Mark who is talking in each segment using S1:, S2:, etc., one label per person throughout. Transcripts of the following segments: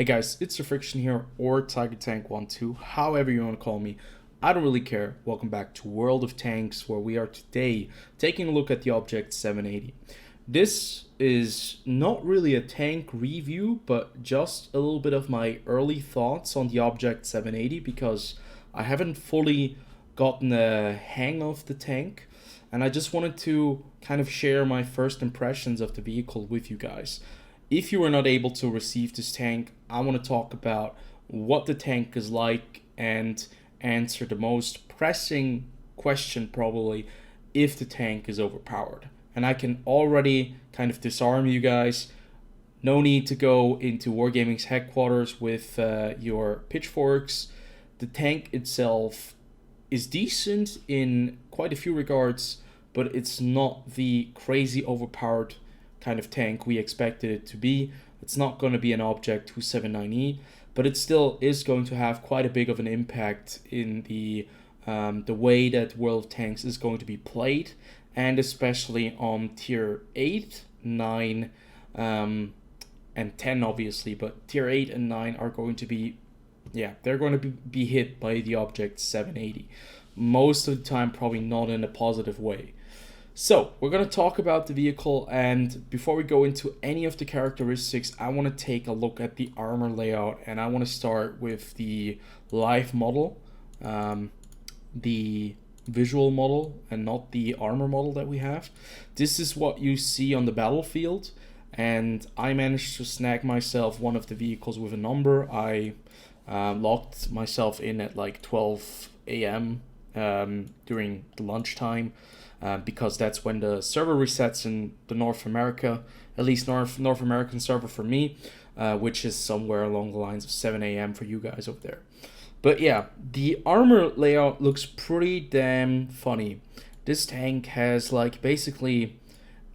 S1: guys, it's TheFrXion here, or Tiger Tank 12, however you want to call me. I don't really care. Welcome back to World of Tanks, where we are today taking a look at the Object 780. This is not really a tank review, but just a little bit of my early thoughts on the Object 780, because I haven't fully gotten a hang of the tank, and I just wanted to kind of share my first impressions of the vehicle with you guys. If you were not able to receive this tank, I want to talk about what the tank is like and answer the most pressing question probably, if the tank is overpowered. And I can already kind of disarm you guys. No need to go into Wargaming's headquarters with your pitchforks. The tank itself is decent in quite a few regards, but it's not the crazy overpowered kind of tank we expected it to be. It's not going to be an Object 279E, but it still is going to have quite a big of an impact in the way that World of Tanks is going to be played, and especially on tier 8, 9, and 10 obviously, but tier 8 and 9 are going to be, they're going to be hit by the Object 780. Most of the time probably not in a positive way. So, we're going to talk about the vehicle, and before we go into any of the characteristics, I want to take a look at the armor layout, and I want to start with the live model, the visual model, and not the armor model that we have. This is what you see on the battlefield, and I managed to snag myself one of the vehicles with a number. I locked myself in at like 12 a.m. During the lunchtime. Because that's when the server resets in the North America, at least North American server for me, which is somewhere along the lines of 7 a.m. for you guys over there. But yeah, the armor layout looks pretty damn funny. This tank has like basically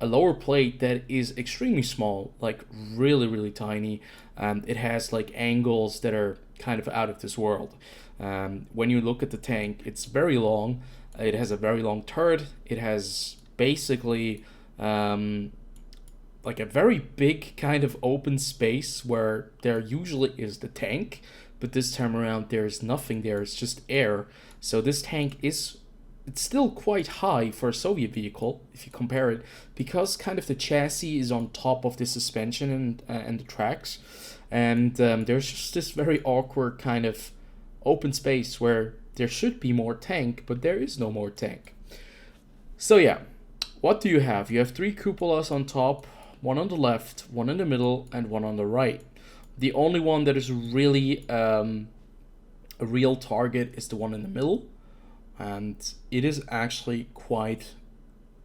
S1: a lower plate that is extremely small, like really tiny. It has like angles that are kind of out of this world. When you look at the tank, it's very long. It has a very long turret. It has basically like a very big kind of open space where there usually is the tank, but this time around there's nothing there. It's just air. So this tank it's still quite high for a Soviet vehicle if you compare it, because kind of the chassis is on top of the suspension and the tracks, and there's just this very awkward kind of open space where there should be more tank, but there is no more tank. So yeah, what do you have? You have 3 cupolas on top, one on the left, one in the middle, and one on the right. The only one that is really a real target is the one in the middle, and it is actually quite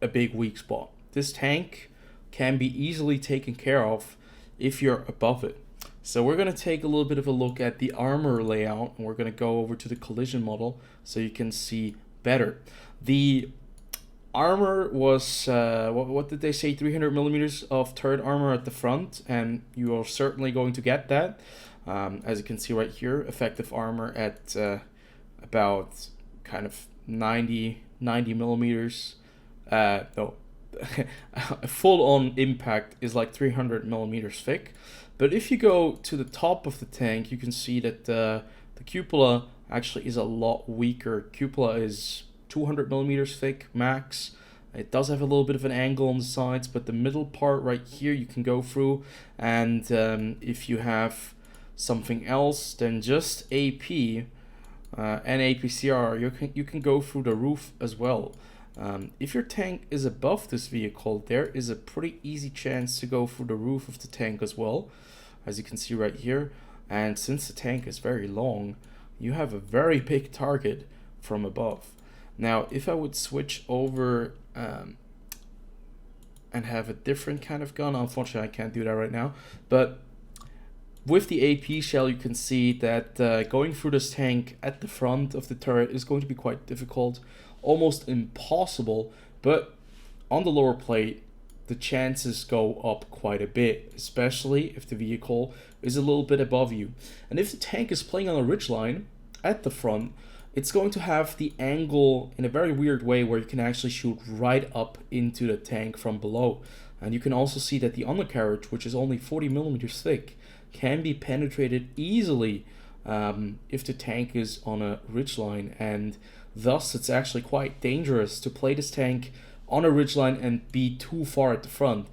S1: a big weak spot. This tank can be easily taken care of if you're above it. So we're going to take a little bit of a look at the armor layout, and we're going to go over to the collision model so you can see better. The armor was, what did they say, 300 millimeters of turret armor at the front, and you are certainly going to get that. As you can see right here, effective armor at about kind of 90 millimeters. No, full-on impact is like 300 millimeters thick. But if you go to the top of the tank, you can see that the cupola actually is a lot weaker. Cupola is 200 millimeters thick max. It does have a little bit of an angle on the sides, but the middle part right here you can go through. And if you have something else than just AP and APCR, you can go through the roof as well. If your tank is above this vehicle, there is a pretty easy chance to go through the roof of the tank as well, as you can see right here. And since the tank is very long, you have a very big target from above. Now, if I would switch over and have a different kind of gun, unfortunately I can't do that right now, but with the AP shell, you can see that going through this tank at the front of the turret is going to be quite difficult, almost impossible. But on the lower plate, the chances go up quite a bit, especially if the vehicle is a little bit above you. And if the tank is playing on a ridgeline at the front, it's going to have the angle in a very weird way where you can actually shoot right up into the tank from below. And you can also see that the undercarriage, which is only 40 millimeters thick, can be penetrated easily if the tank is on a ridgeline, and thus it's actually quite dangerous to play this tank on a ridgeline and be too far at the front.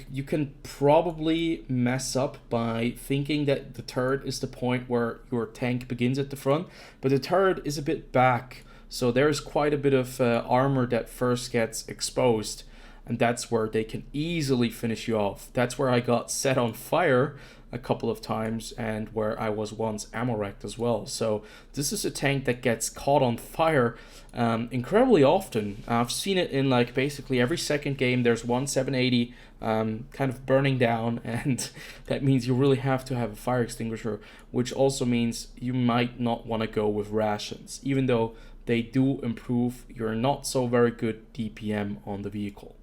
S1: You can probably mess up by thinking that the turret is the point where your tank begins at the front, but the turret is a bit back, so there's quite a bit of armor that first gets exposed, and that's where they can easily finish you off. That's where I got set on fire a couple of times, and where I was once ammo wrecked as well. So this is a tank that gets caught on fire incredibly often. I've seen it in like basically every second game. There's one 780 kind of burning down, and that means you really have to have a fire extinguisher, which also means you might not want to go with rations, even though they do improve your not so very good DPM on the vehicle.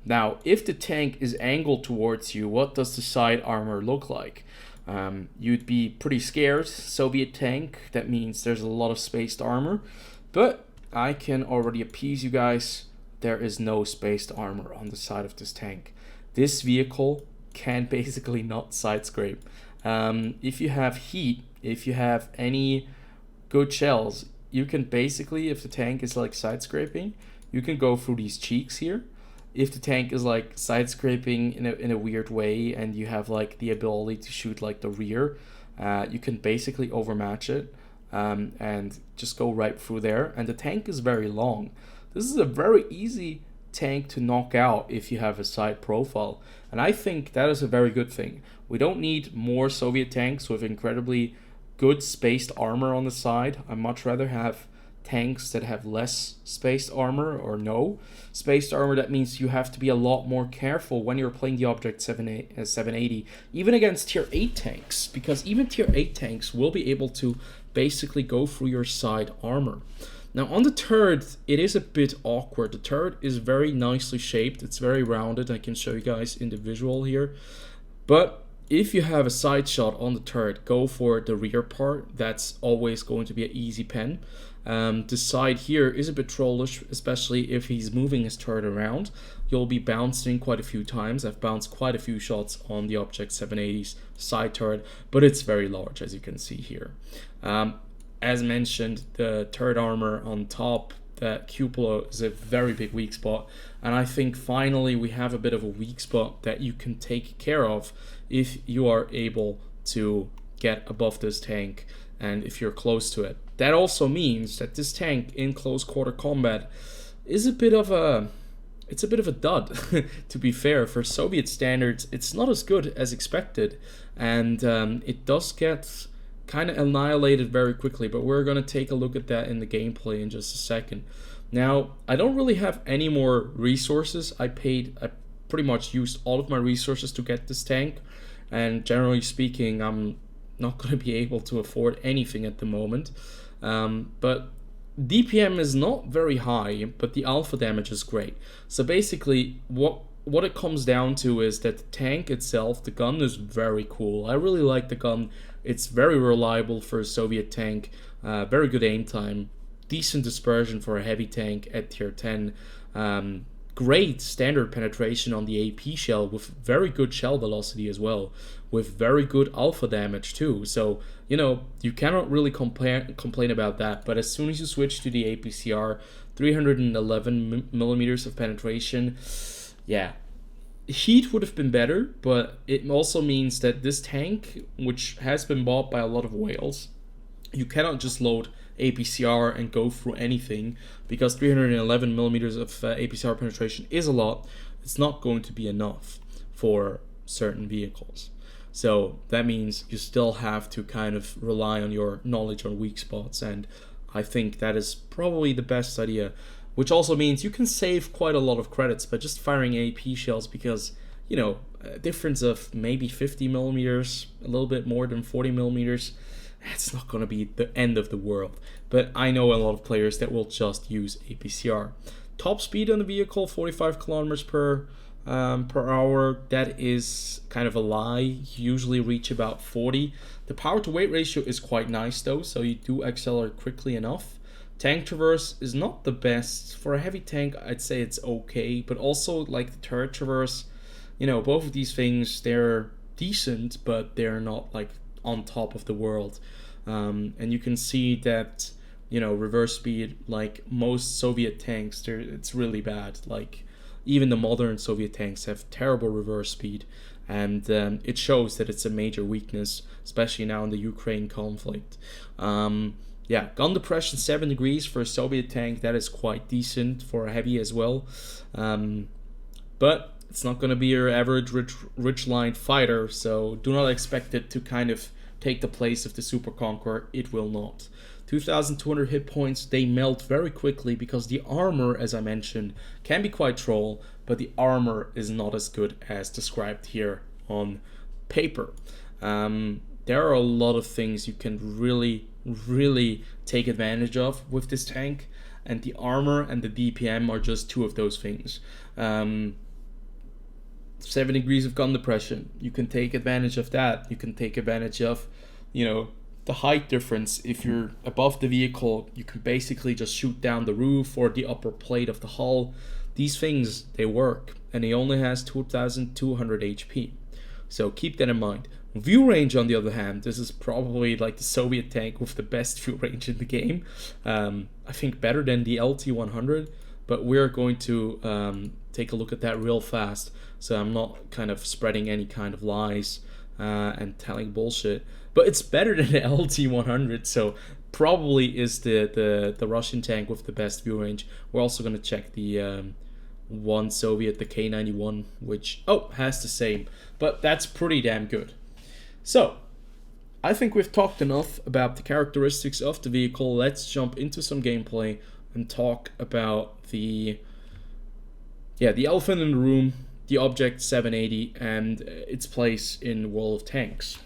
S1: Now, if the tank is angled towards you, what does the side armor look like? You'd be pretty scared. Soviet tank, that means there's a lot of spaced armor, but I can already appease you guys. There is no spaced armor on the side of this tank. This vehicle can basically not side scrape. If you have heat, if you have any good shells, you can basically, if the tank is like side scraping, you can go through these cheeks here. If the tank is like side scraping in a weird way, and you have like the ability to shoot like the rear, you can basically overmatch it and just go right through there. And the tank is very long. This is a very easy tank to knock out if you have a side profile, and I think that is a very good thing. We don't need more Soviet tanks with incredibly good spaced armor on the side. I much rather have tanks that have less spaced armor or no spaced armor. That means you have to be a lot more careful when you're playing the Object 780, even against tier 8 tanks, because even tier 8 tanks will be able to basically go through your side armor. Now on the turret, it is a bit awkward. The turret is very nicely shaped. It's very rounded. I can show you guys in the visual here. But if you have a side shot on the turret, go for the rear part. That's always going to be an easy pen. The side here is a bit trollish, especially if he's moving his turret around. You'll be bouncing quite a few times. I've bounced quite a few shots on the Object 780's side turret, but it's very large, as you can see here. As mentioned, the turret armor on top, that cupola, is a very big weak spot, and I think finally we have a bit of a weak spot that you can take care of if you are able to get above this tank and if you're close to it. That also means that this tank in close quarter combat is a bit of a dud. To be fair, for Soviet standards, it's not as good as expected, and it does get kind of annihilated very quickly, but we're going to take a look at that in the gameplay in just a second. Now, I don't really have any more resources. I pretty much used all of my resources to get this tank, and generally speaking, I'm not going to be able to afford anything at the moment. But DPM is not very high, but the alpha damage is great. So basically, what it comes down to is that the tank itself, the gun, is very cool. I really like the gun. It's very reliable for a Soviet tank, very good aim time, decent dispersion for a heavy tank at tier 10, great standard penetration on the AP shell with very good shell velocity as well, with very good alpha damage too. So, you know, you cannot really complain about that. But as soon as you switch to the APCR, 311 millimeters of penetration, yeah, heat would have been better, but it also means that this tank, which has been bought by a lot of whales, you cannot just load APCR and go through anything, because 311 millimeters of APCR penetration is a lot. It's not going to be enough for certain vehicles. So that means you still have to kind of rely on your knowledge on weak spots, and I think that is probably the best idea. Which also means you can save quite a lot of credits by just firing AP shells, because, you know, a difference of maybe 50 millimeters, a little bit more than 40 millimeters, it's not going to be the end of the world. But I know a lot of players that will just use APCR. Top speed on the vehicle, 45 kilometers per hour. That is kind of a lie. You usually reach about 40. The power to weight ratio is quite nice though, so you do accelerate quickly enough. Tank traverse is not the best. For a heavy tank, I'd say it's okay, but also like the turret traverse, you know, both of these things, they're decent, but they're not like on top of the world. And you can see that, you know, reverse speed, like most Soviet tanks, it's really bad. Like even the modern Soviet tanks have terrible reverse speed, and it shows that it's a major weakness, especially now in the Ukraine conflict. Yeah, gun depression 7 degrees for a Soviet tank, that is quite decent for a heavy as well. But it's not going to be your average rich line fighter, so do not expect it to kind of take the place of the Super Conqueror. It will not. 2,200 hit points, they melt very quickly because the armor, as I mentioned, can be quite troll, but the armor is not as good as described here on paper. There are a lot of things you can really take advantage of with this tank, and the armor and the DPM are just two of those things. 7 degrees of gun depression, you can take advantage of that. You can take advantage of, you know, the height difference. If you're above the vehicle, you can basically just shoot down the roof or the upper plate of the hull. These things, they work, and he only has 2,200 HP, so keep that in mind. View range, on the other hand, this is probably like the Soviet tank with the best view range in the game. I think better than the LT-100, but we're going to take a look at that real fast, so I'm not kind of spreading any kind of lies and telling bullshit. But it's better than the LT-100, so probably is the Russian tank with the best view range. We're also going to check the one Soviet, the K91, which, has the same, but that's pretty damn good. So, I think we've talked enough about the characteristics of the vehicle. Let's jump into some gameplay and talk about the elephant in the room, the Object 780, and its place in World of Tanks.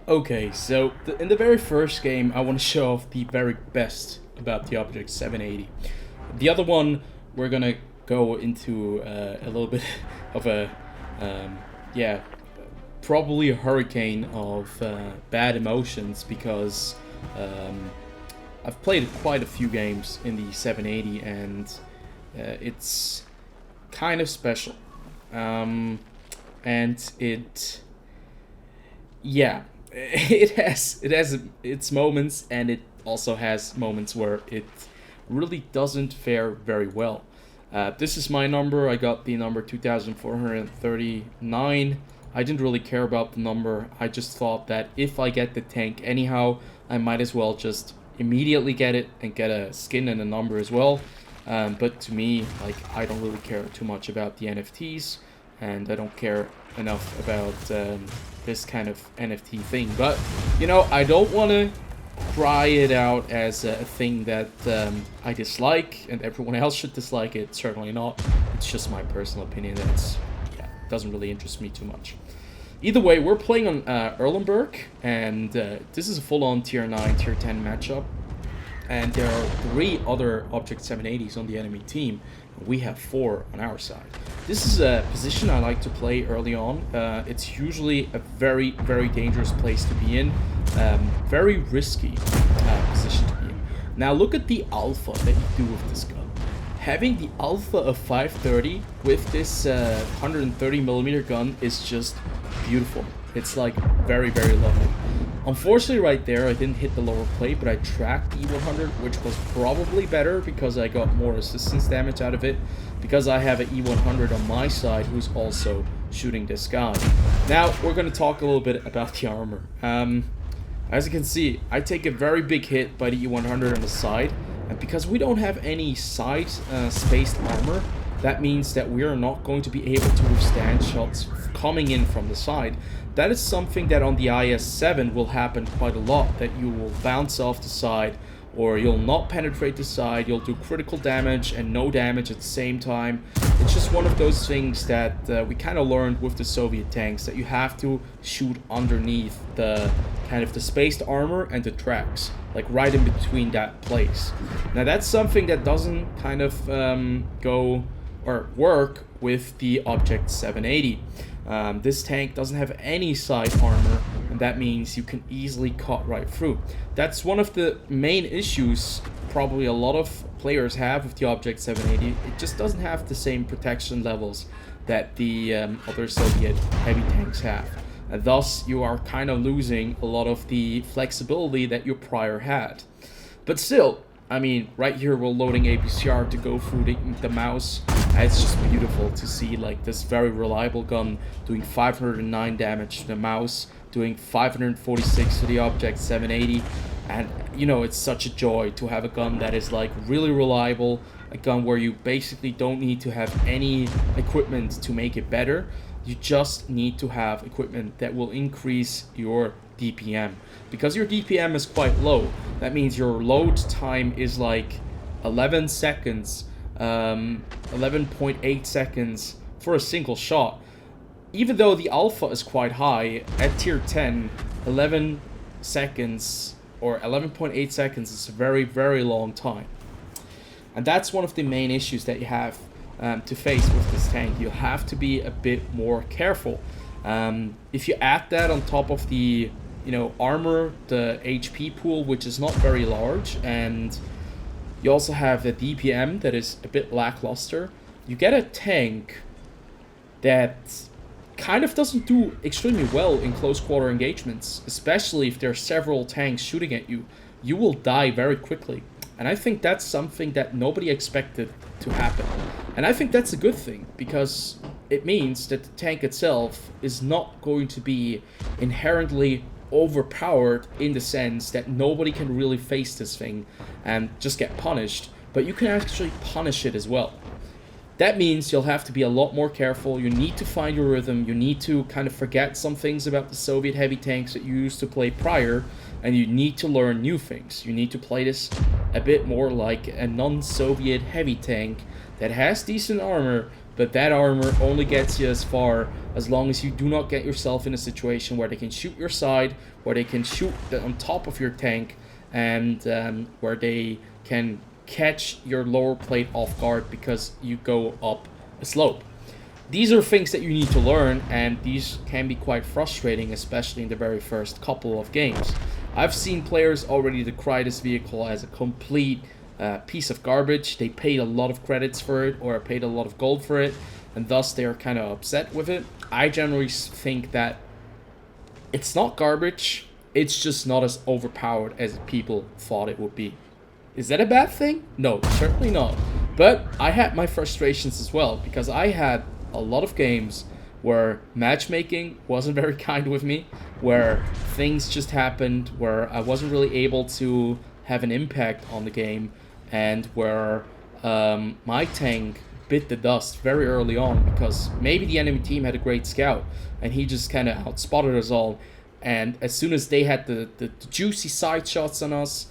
S1: Okay, so in the very first game, I want to show off the very best about the Object 780. The other one, we're gonna go into a little bit of a, probably a hurricane of bad emotions, because I've played quite a few games in the 780, and it's kind of special. And it has its moments, and it also has moments where it really doesn't fare very well. This is my number. I got the number 2,439. I didn't really care about the number. I just thought that if I get the tank anyhow, I might as well just immediately get it and get a skin and a number as well. But to me, like, I don't really care too much about the NFTs, and I don't care enough about this kind of NFT thing. But, you know, I don't want to cry it out as a thing that I dislike and everyone else should dislike it. Certainly not. It's just my personal opinion that doesn't really interest me too much. Either way, we're playing on Erlenberg, and this is a full-on tier 9, tier 10 matchup. And there are 3 other Object 780s on the enemy team. We have 4 on our side. This is a position I like to play early on. It's usually a very, very dangerous place to be in. Very risky position to be in. Now look at the alpha that you do with this gun. Having the alpha of 530 with this 130mm gun is just beautiful. It's like very, very lovely. Unfortunately, right there, I didn't hit the lower plate, but I tracked the E100, which was probably better because I got more resistance damage out of it, because I have an E100 on my side who's also shooting this guy. Now, we're going to talk a little bit about the armor. As you can see, I take a very big hit by the E100 on the side, and because we don't have any side spaced armor, that means that we are not going to be able to withstand shots coming in from the side. That is something that on the IS-7 will happen quite a lot, that you will bounce off the side, or you'll not penetrate the side, you'll do critical damage and no damage at the same time. It's just one of those things that we kind of learned with the Soviet tanks, that you have to shoot underneath the kind of the spaced armor and the tracks, like right in between that place. Now that's something that doesn't kind of go or work with the Object 780. This tank doesn't have any side armor, and that means you can easily cut right through. That's one of the main issues probably a lot of players have with the Object 780. It just doesn't have the same protection levels that the other Soviet heavy tanks have. and thus you are kind of losing a lot of the flexibility that you prior had. But still, I mean, right here we're loading APCR to go through the mouse. It's just beautiful to see like this very reliable gun doing 509 damage to the mouse, doing 546 to the object, 780. And, you know, it's such a joy to have a gun that is, like, really reliable, a gun where you basically don't need to have any equipment to make it better. You just need to have equipment that will increase your DPM. Because your DPM is quite low, that means your load time is, like, 11 seconds, 11.8 seconds for a single shot. Even though the alpha is quite high, at tier 10, 11 seconds... or 11.8 seconds is a very, very long time. And that's one of the main issues that you have to face with this tank. You have to be a bit more careful. If you add that on top of the, you know, armor, the HP pool, which is not very large, and you also have the DPM that is a bit lackluster, you get a tank that kind of doesn't do extremely well in close quarter engagements, especially if there are several tanks shooting at you. You will die very quickly. And I think that's something that nobody expected to happen. And I think that's a good thing, because it means that the tank itself is not going to be inherently overpowered in the sense that nobody can really face this thing and just get punished, but you can actually punish it as well. That means you'll have to be a lot more careful. You need to find your rhythm. You need to kind of forget some things about the Soviet heavy tanks that you used to play prior, and you need to learn new things. You need to play this a bit more like a non-Soviet heavy tank that has decent armor, but that armor only gets you as far as long as you do not get yourself in a situation where they can shoot your side, where they can shoot on top of your tank, and where they can catch your lower plate off guard because you go up a slope. These are things that you need to learn, and these can be quite frustrating, especially in the very first couple of games. I've seen players already decry this vehicle as a complete piece of garbage. They paid a lot of credits for it, or paid a lot of gold for it, and thus they are kind of upset with it. I generally think that it's not garbage, it's just not as overpowered as people thought it would be. Is that a bad thing? No, certainly not. But I had my frustrations as well, because I had a lot of games where matchmaking wasn't very kind with me, where things just happened, where I wasn't really able to have an impact on the game, and where my tank bit the dust very early on because maybe the enemy team had a great scout and he just kind of outspotted us all, and as soon as they had the juicy side shots on us,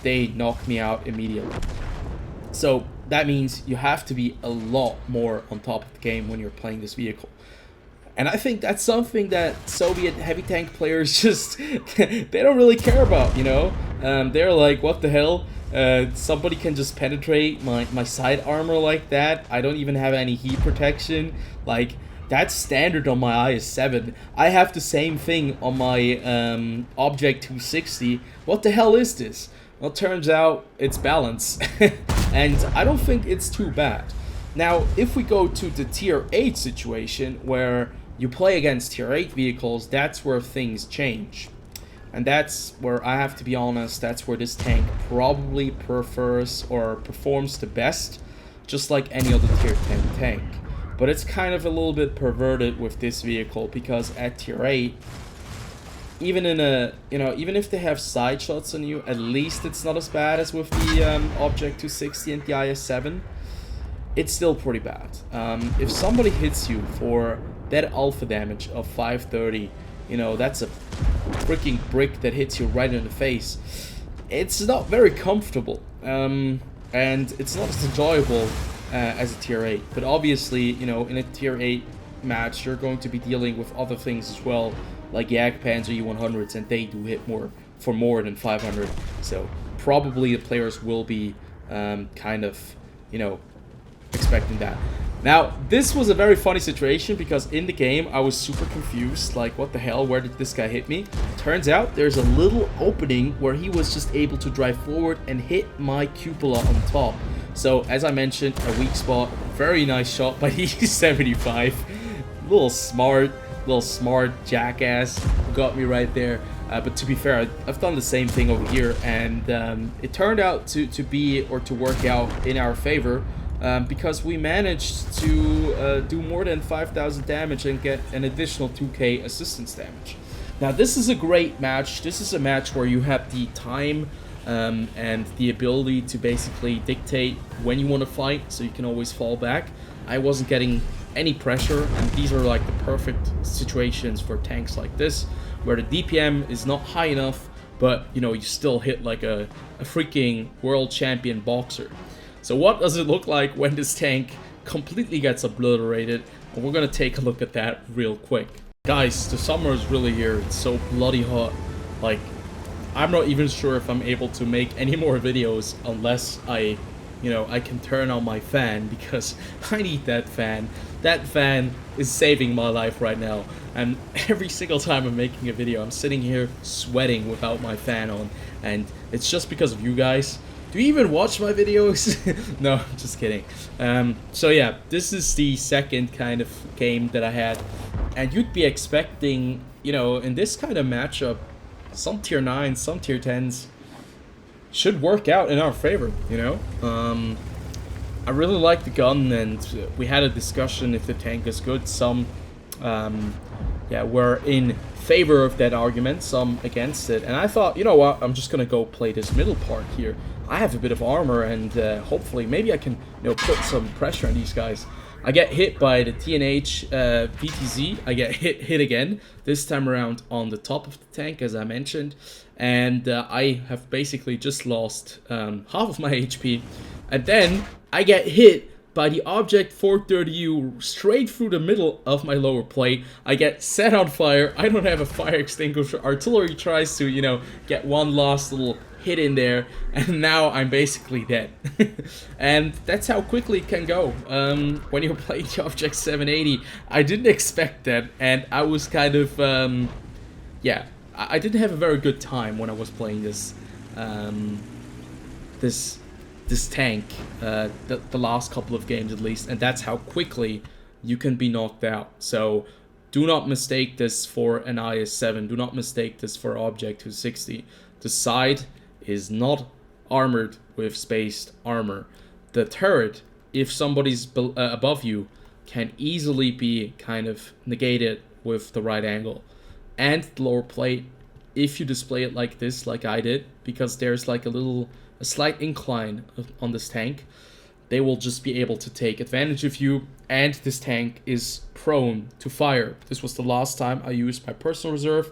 S1: they knocked me out immediately. So that means you have to be a lot more on top of the game when you're playing this vehicle. And I think that's something that Soviet heavy tank players just, they don't really care about, you know? They're like, what the hell? Somebody can just penetrate my side armor like that. I don't even have any heat protection. Like, that's standard on my IS-7. I have the same thing on my Object 260. What the hell is this? Well, it turns out it's balance. And I don't think it's too bad. Now, if we go to the Tier 8 situation, where you play against Tier 8 vehicles, that's where things change. And that's where I have to be honest, that's where this tank probably prefers or performs the best, just like any other Tier 10 tank. But it's kind of a little bit perverted with this vehicle, because at Tier 8, even in a, you know, even if they have side shots on you, at least it's not as bad as with the Object 260 and the IS-7. It's still pretty bad. If somebody hits you for that alpha damage of 530, you know, that's a freaking brick that hits you right in the face. It's not very comfortable, and it's not as enjoyable as a Tier 8. But obviously, you know, in a Tier 8 match, you're going to be dealing with other things as well, like Jagdpanzer E100s, and they do hit for more than 500. So probably the players will be kind of, you know, expecting that. Now, this was a very funny situation, because in the game I was super confused, like, what the hell, where did this guy hit me? Turns out there's a little opening where he was just able to drive forward and hit my cupola on top. So, as I mentioned, a weak spot, very nice shot by E75, a little smart, little smart jackass who got me right there. But to be fair, I've done the same thing over here, and it turned out to work out in our favor, because we managed to do more than 5,000 damage and get an additional 2k assistance damage. Now this is a great match. This is a match where you have the time and the ability to basically dictate when you want to fight, so you can always fall back. I wasn't getting any pressure, and these are like the perfect situations for tanks like this, where the DPM is not high enough, but you know, you still hit like a freaking world champion boxer. So what does it look like when this tank completely gets obliterated? And we're gonna take a look at that real quick. Guys, the summer is really here. It's so bloody hot. Like, I'm not even sure if I'm able to make any more videos unless I can turn on my fan, because I need that fan. That fan is saving my life right now. And every single time I'm making a video, I'm sitting here sweating without my fan on. And it's just because of you guys. Do you even watch my videos? No, I'm just kidding. So yeah, this is the second kind of game that I had. And you'd be expecting, you know, in this kind of matchup, some tier 9s, some tier 10s should work out in our favor, you know? I really like the gun, and we had a discussion if the tank is good. Some were in favor of that argument, some against it. And I thought, you know what, I'm just gonna go play this middle part here. I have a bit of armor, and hopefully maybe I can, you know, put some pressure on these guys. I get hit by the TNH VTZ. I get hit again, this time around on the top of the tank, as I mentioned. And I have basically just lost half of my HP. And then I get hit by the Object 430U straight through the middle of my lower plate. I get set on fire. I don't have a fire extinguisher. Artillery tries to, you know, get one last little hit in there, and now I'm basically dead. And that's how quickly it can go when you're playing the Object 780. I didn't expect that, and I was kind of I didn't have a very good time when I was playing this this tank the last couple of games at least, and that's how quickly you can be knocked out. So do not mistake this for an IS-7. Do not mistake this for Object 260. The side is not armored with spaced armor. The turret, if somebody's above you, can easily be kind of negated with the right angle. And the lower plate, if you display it like this, like I did, because there's like a slight incline on this tank, they will just be able to take advantage of you, and this tank is prone to fire. This was the last time I used my personal reserve,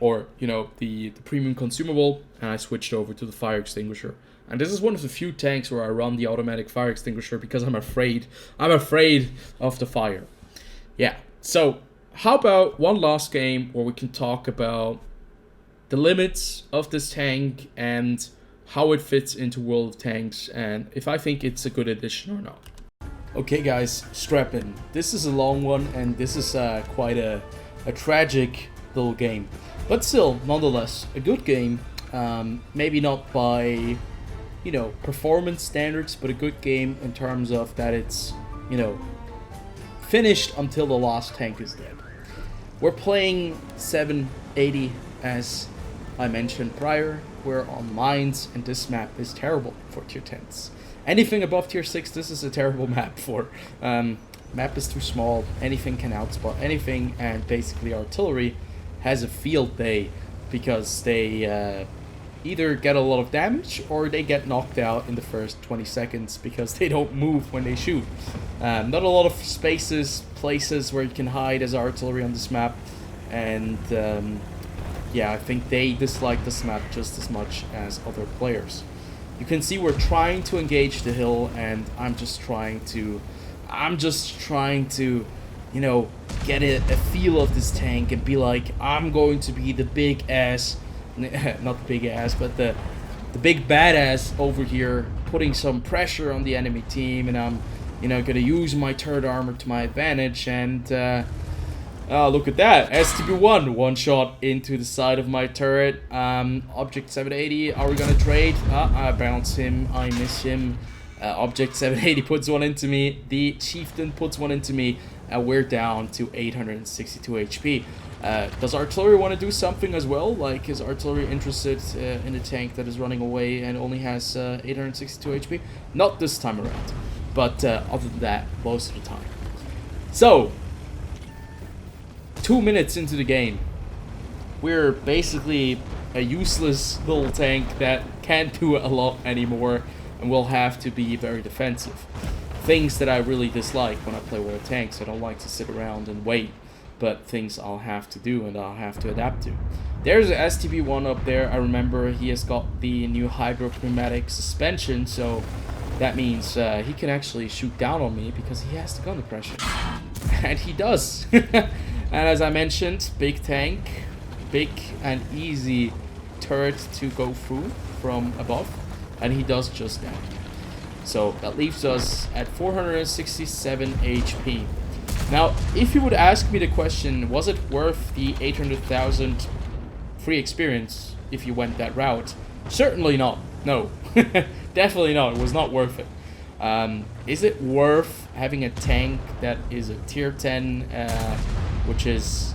S1: or, you know, the premium consumable, and I switched over to the fire extinguisher. And this is one of the few tanks where I run the automatic fire extinguisher because I'm afraid of the fire. Yeah, so how about one last game where we can talk about the limits of this tank and how it fits into World of Tanks, and if I think it's a good addition or not. Okay guys, strap in. This is a long one, and this is quite a tragic little game. But still, nonetheless, a good game. Maybe not by, you know, performance standards, but a good game in terms of that it's, you know, finished until the last tank is dead. We're playing 780, as I mentioned prior. We're on mines, and this map is terrible for tier 10s. Anything above tier 6, this is a terrible map for. Map is too small, anything can outspot anything, and basically artillery has a field day because they either get a lot of damage or they get knocked out in the first 20 seconds because they don't move when they shoot. Not a lot of places where you can hide as artillery on this map, and yeah, I think they dislike this map just as much as other players. You can see we're trying to engage the hill, and I'm just trying to, you know, get a feel of this tank and be like, I'm going to be the big ass, not the big ass, but the big badass over here, putting some pressure on the enemy team, and I'm, you know, gonna use my turret armor to my advantage. And look at that, STB1, one shot into the side of my turret. Object 780, are we gonna trade? I bounce him, I miss him. Object 780 puts one into me, the Chieftain puts one into me, and we're down to 862 HP. Does artillery want to do something as well? Like, is artillery interested in a tank that is running away and only has 862 HP? Not this time around, but other than that, most of the time. So, 2 minutes into the game, we're basically a useless little tank that can't do a lot anymore, and will have to be very defensive. Things that I really dislike when I play World of Tanks. I don't like to sit around and wait, but things I'll have to do and I'll have to adapt to. There's an STB1 up there. I remember he has got the new hydropneumatic suspension, so that means he can actually shoot down on me because he has the gun depression. And he does. And as I mentioned, big tank, big and easy turret to go through from above, and he does just that. So that leaves us at 467 HP. Now, if you would ask me the question, was it worth the 800,000 free experience if you went that route? Certainly not. No. Definitely not. It was not worth it. Is it worth having a tank that is a tier 10, which is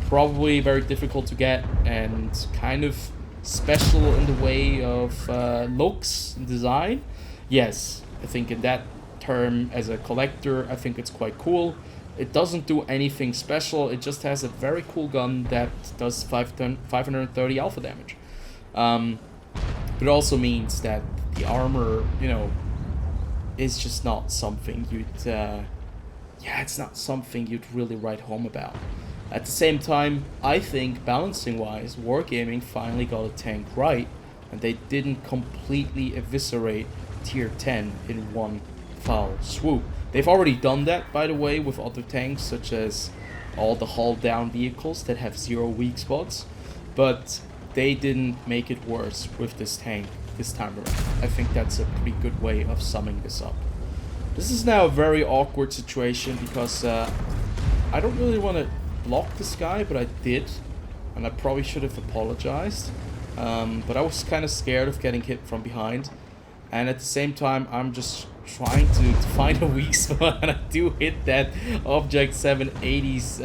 S1: probably very difficult to get and kind of special in the way of looks and design? Yes, I think in that term, as a collector, I think it's quite cool. It doesn't do anything special. It just has a very cool gun that does 530 alpha damage. But it also means that the armor, you know, is just not something you'd, it's not something you'd really write home about. At the same time, I think balancing-wise, Wargaming finally got a tank right, and they didn't completely eviscerate tier 10 in one foul swoop. They've already done that, by the way, with other tanks, such as all the hull-down vehicles that have 0 weak spots, but they didn't make it worse with this tank this time around. I think that's a pretty good way of summing this up. This is now a very awkward situation because I don't really want to block this guy, but I did, and I probably should have apologized. But I was kind of scared of getting hit from behind, and at the same time, I'm just trying to find a weak spot, and I do hit that Object 780's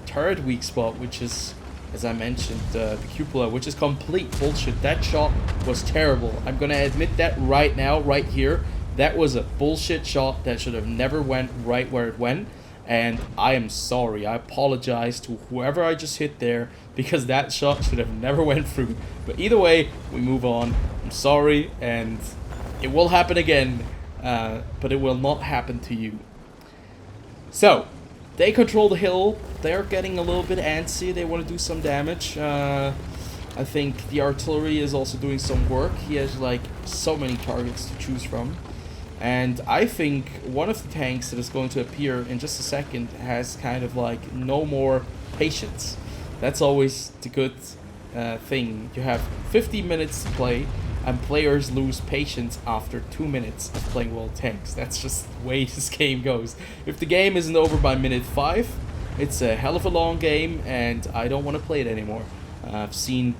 S1: turret weak spot, which is, as I mentioned, the cupola, which is complete bullshit. That shot was terrible. I'm gonna admit that right now, right here. That was a bullshit shot that should have never went right where it went, and I am sorry. I apologize to whoever I just hit there, because that shot should have never went through. But either way, we move on. I'm sorry, and it will happen again, but it will not happen to you. So, they control the hill. They're getting a little bit antsy. They want to do some damage. I think the artillery is also doing some work. He has like so many targets to choose from. And I think one of the tanks that is going to appear in just a second has kind of like no more patience. That's always the good thing. You have 50 minutes to play, and players lose patience after 2 minutes of playing World Tanks. That's just the way this game goes. If the game isn't over by minute 5, it's a hell of a long game, and I don't want to play it anymore. I've seen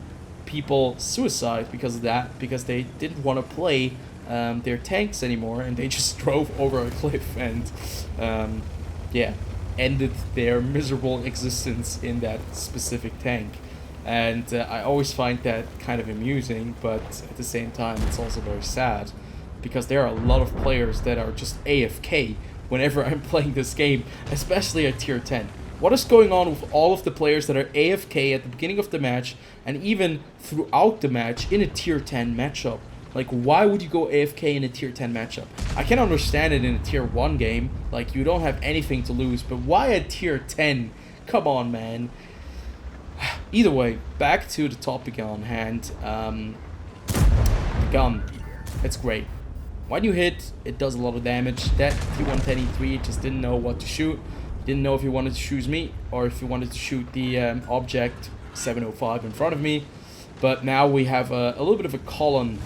S1: people suicide because of that, because they didn't want to play their tanks anymore, and they just drove over a cliff and ended their miserable existence in that specific tank. And I always find that kind of amusing, but at the same time it's also very sad, because there are a lot of players that are just AFK whenever I'm playing this game, especially at tier 10. What is going on with all of the players that are AFK at the beginning of the match and even throughout the match in a tier 10 matchup? Like, why would you go AFK in a tier 10 matchup? I can understand it in a tier 1 game, like you don't have anything to lose, but why a tier 10? Come on, man. Either way, back to the topic on hand. The gun, it's great. When you hit, it does a lot of damage. That T110E3 just didn't know what to shoot. Didn't know if he wanted to shoot me or if he wanted to shoot the Object 705 in front of me. But now we have a little bit of a column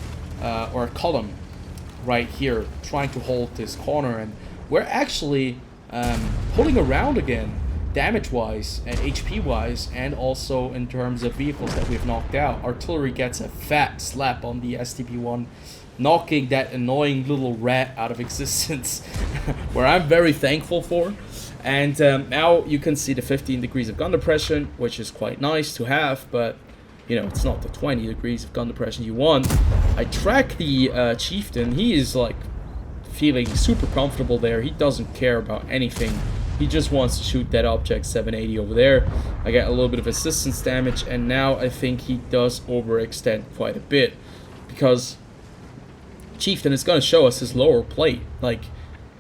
S1: right here trying to hold this corner, and we're actually pulling around again, damage-wise and HP-wise, and also in terms of vehicles that we've knocked out. Artillery gets a fat slap on the STB1, knocking that annoying little rat out of existence, where I'm very thankful for. And now you can see the 15 degrees of gun depression, which is quite nice to have, but you know, it's not the 20 degrees of gun depression you want. I track the chieftain. He is like feeling super comfortable there. He doesn't care about anything. He just wants to shoot that object 780 over there. I get a little bit of assistance damage, and now I think he does overextend quite a bit, because chieftain is going to show us his lower plate. Like,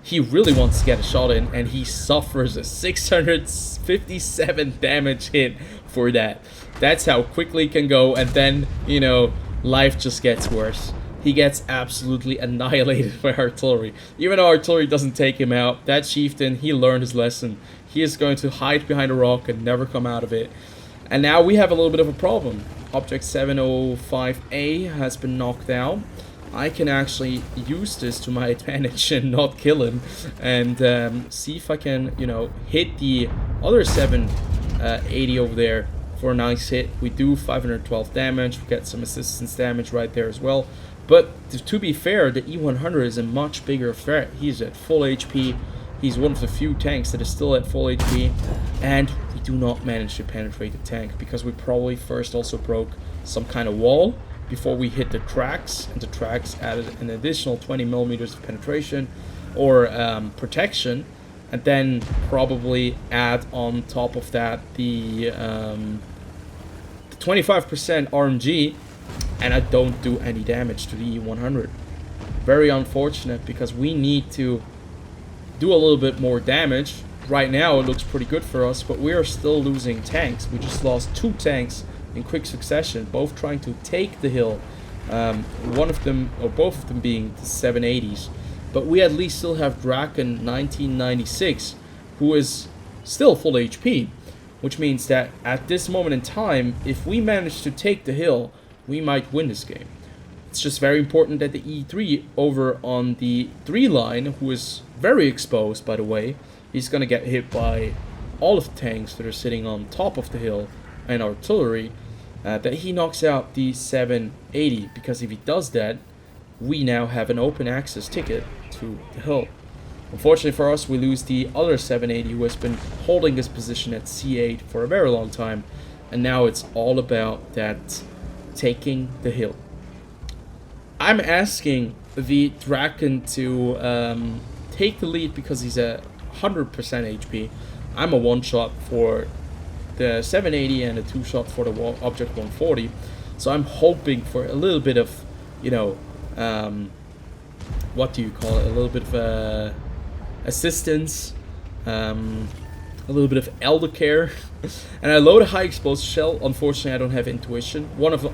S1: he really wants to get a shot in, and he suffers a 657 damage hit for that. That's how quickly it can go, and then, you know, life just gets worse. He gets absolutely annihilated by artillery. Even though artillery doesn't take him out, that chieftain, he learned his lesson. He is going to hide behind a rock and never come out of it. And now we have a little bit of a problem. Object 705A has been knocked out. I can actually use this to my advantage and not kill him, and see if I can, you know, hit the other 780 over there for a nice hit. We do 512 damage. We get some assistance damage right there as well. But to be fair, the E100 is a much bigger threat. He's at full HP. He's one of the few tanks that is still at full HP, and we do not manage to penetrate the tank because we probably first also broke some kind of wall before we hit the tracks, and the tracks added an additional 20 millimeters of penetration or protection, and then probably add on top of that the 25% RMG, and I don't do any damage to the E100. Very unfortunate, because we need to do a little bit more damage. Right now it looks pretty good for us, but we are still losing tanks. We just lost 2 tanks in quick succession, both trying to take the hill. One of them, or both of them, being the 780s. But we at least still have Draken 1996, who is still full HP, which means that at this moment in time, if we manage to take the hill, we might win this game. It's just very important that the E3 over on the 3 line, who is very exposed, by the way, he's gonna get hit by all of the tanks that are sitting on top of the hill and artillery, that he knocks out the 780, because if he does that, we now have an open access ticket to the hill. Unfortunately for us, we lose the other 780, who has been holding his position at C8 for a very long time, and now it's all about that taking the hill. I'm asking the Draken to take the lead because he's at 100% HP. I'm a 1-shot for the 780 and a 2-shot for the Object 140. So I'm hoping for a little bit of, you know, what do you call it? A little bit of assistance, a little bit of elder care. And I load a high explosive shell. Unfortunately, I don't have intuition.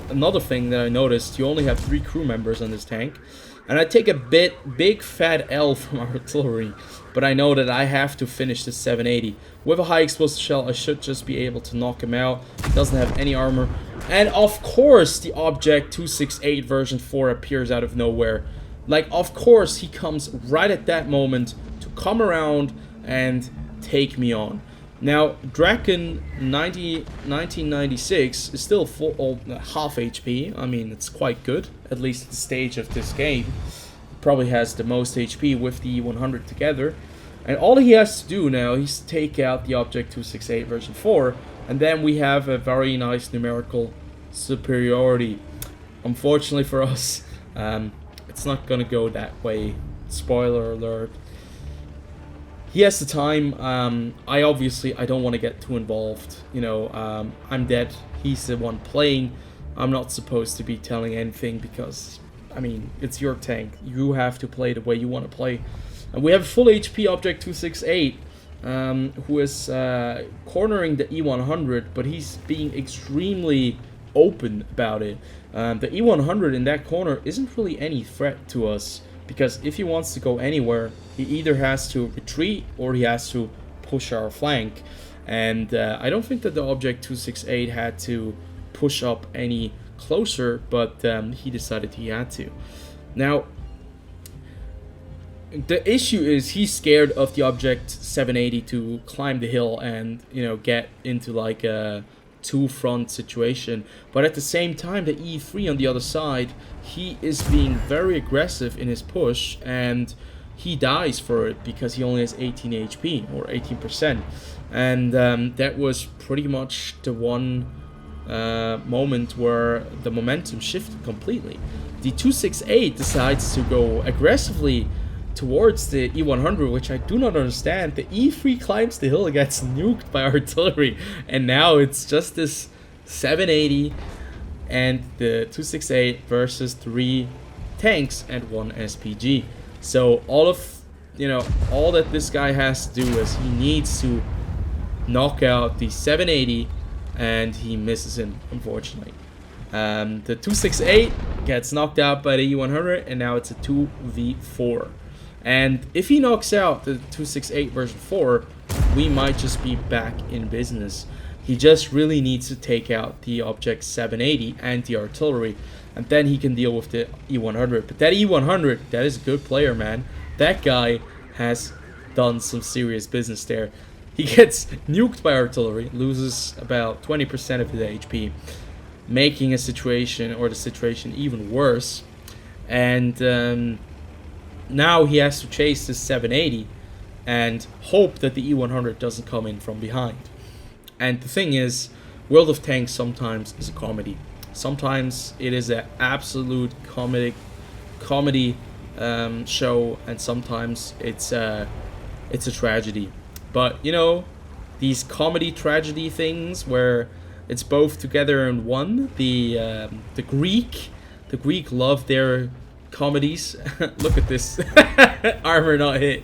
S1: Another thing that I noticed, you only have 3 crew members on this tank, and I take a big fat L from artillery, but I know that I have to finish this 780. With a high explosive shell, I should just be able to knock him out. He doesn't have any armor, and of course the Object 268 version 4 appears out of nowhere. Like, of course he comes right at that moment to come around and take me on. Now, Draken 1996 is still full, half HP. I mean, it's quite good, at least at the stage of this game. Probably has the most HP with the 100 together. And all he has to do now is take out the Object 268 version 4, and then we have a very nice numerical superiority. Unfortunately for us, it's not gonna go that way. Spoiler alert. He has the time. I don't want to get too involved. You know, I'm dead. He's the one playing. I'm not supposed to be telling anything because, I mean, it's your tank. You have to play the way you want to play. And we have full HP Object 268, who is cornering the E100, but he's being extremely open about it. The E100 in that corner isn't really any threat to us, because if he wants to go anywhere, he either has to retreat or he has to push our flank. And I don't think that the Object 268 had to push up any closer, but he decided he had to. Now, the issue is he's scared of the Object 780 to climb the hill and, you know, get into like a two-front situation. But at the same time, the E3 on the other side, he is being very aggressive in his push, and he dies for it because he only has 18 HP or 18%. And that was pretty much the one moment where the momentum shifted completely. The 268 decides to go aggressively towards the E100, which I do not understand. The E3 climbs the hill, gets nuked by artillery, and now it's just this 780 and the 268 versus 3 tanks and 1 SPG. So all that this guy has to do is he needs to knock out the 780, and he misses him, unfortunately. The 268 gets knocked out by the E100, and now it's a 2v4. And if he knocks out the 268 version 4, we might just be back in business. He just really needs to take out the object 780 and the artillery, and then he can deal with the E100. But that E100, that is a good player, man. That guy has done some serious business there. He gets nuked by artillery, loses about 20% of his HP, making the situation even worse. And now he has to chase this 780 and hope that the E100 doesn't come in from behind. And the thing is, World of Tanks sometimes is a comedy. Sometimes it is an absolute comedy show, and sometimes it's a tragedy. But you know, these comedy tragedy things where it's both together in one. The Greek love their comedies. Look at this. Armor not hit.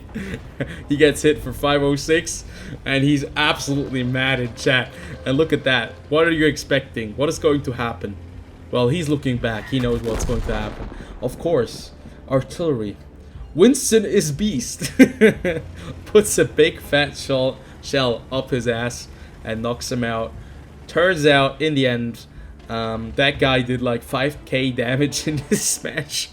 S1: He gets hit for 506, and he's absolutely mad in chat. And look at that. What are you expecting? What is going to happen? Well, he's looking back. He knows what's going to happen. Of course, artillery. Winston is beast. Puts a big fat shell up his ass and knocks him out. Turns out, in the end, that guy did like 5k damage in this match.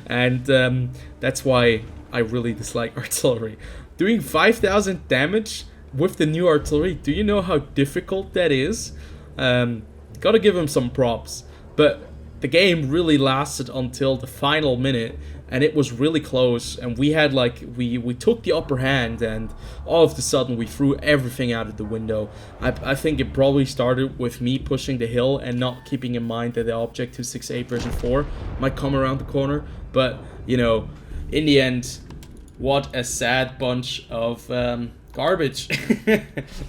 S1: And that's why I really dislike artillery. Doing 5,000 damage with the new artillery, do you know how difficult that is? Gotta give him some props. But the game really lasted until the final minute, and it was really close, and we had we took the upper hand, and all of a sudden we threw everything out of the window. I think it probably started with me pushing the hill and not keeping in mind that the object 268 version 4 might come around the corner. But you know, in the end, what a sad bunch of garbage.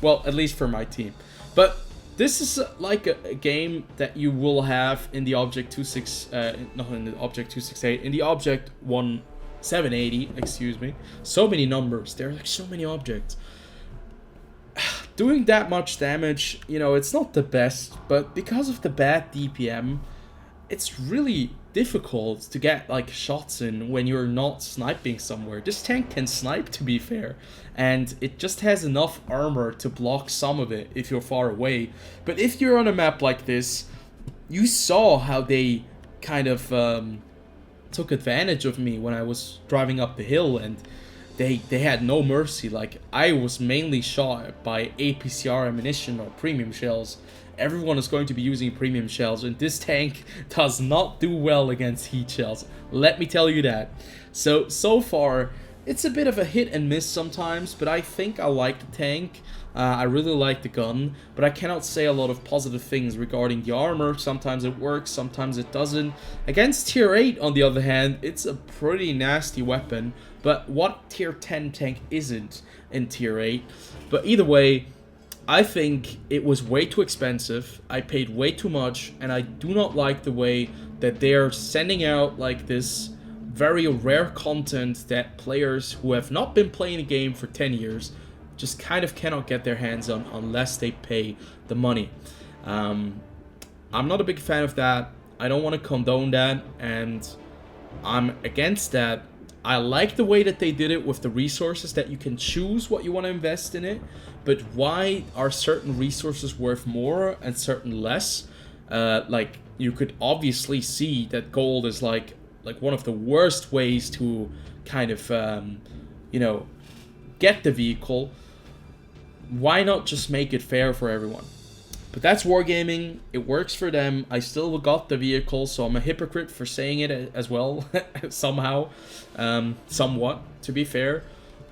S1: Well, at least for my team. But this is like a game that you will have in the Object 268, in the Object 1780, excuse me. So many numbers. There are like so many objects. Doing that much damage, you know, it's not the best, but because of the bad DPM, it's really difficult to get like shots in when you're not sniping somewhere. This tank can snipe, to be fair, and it just has enough armor to block some of it if you're far away. But if you're on a map like this, you saw how they kind of took advantage of me when I was driving up the hill, and they had no mercy. Like, I was mainly shot by APCR ammunition or premium shells. Everyone is going to be using premium shells, and this tank does not do well against heat shells. Let me tell you that. So far, it's a bit of a hit and miss sometimes, but I think I like the tank. I really like the gun, but I cannot say a lot of positive things regarding the armor. Sometimes it works, sometimes it doesn't. Against tier 8, on the other hand, it's a pretty nasty weapon, but what tier 10 tank isn't in tier 8? But either way, I think it was way too expensive. I paid way too much, and I do not like the way that they're sending out like this very rare content that players who have not been playing the game for 10 years just kind of cannot get their hands on unless they pay the money. I'm not a big fan of that. I don't want to condone that, and I'm against that. I like the way that they did it with the resources, that you can choose what you want to invest in it, but why are certain resources worth more and certain less? Like, you could obviously see that gold is like one of the worst ways to kind of, you know, get the vehicle. Why not just make it fair for everyone? But that's Wargaming. It works for them. I still got the vehicle, so I'm a hypocrite for saying it as well, somehow. Somewhat, to be fair.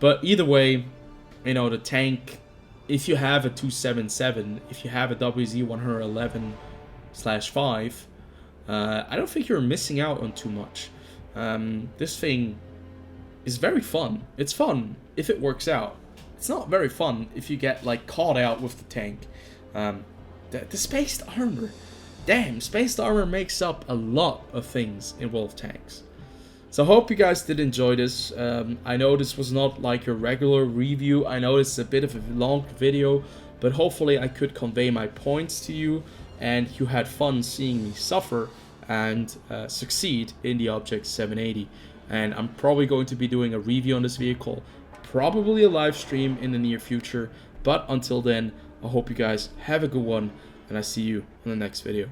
S1: But either way, you know, the tank, if you have a 277, if you have a WZ-111/5, I don't think you're missing out on too much. This thing is very fun. It's fun if it works out. It's not very fun if you get, like, caught out with the tank. The spaced armor. Damn, spaced armor makes up a lot of things in Wolf Tanks. So I hope you guys did enjoy this. I know this was not like your regular review. I know it's a bit of a long video, but hopefully I could convey my points to you and you had fun seeing me suffer and succeed in the Object 780. And I'm probably going to be doing a review on this vehicle, probably a live stream in the near future. But until then, I hope you guys have a good one, and I see you in the next video.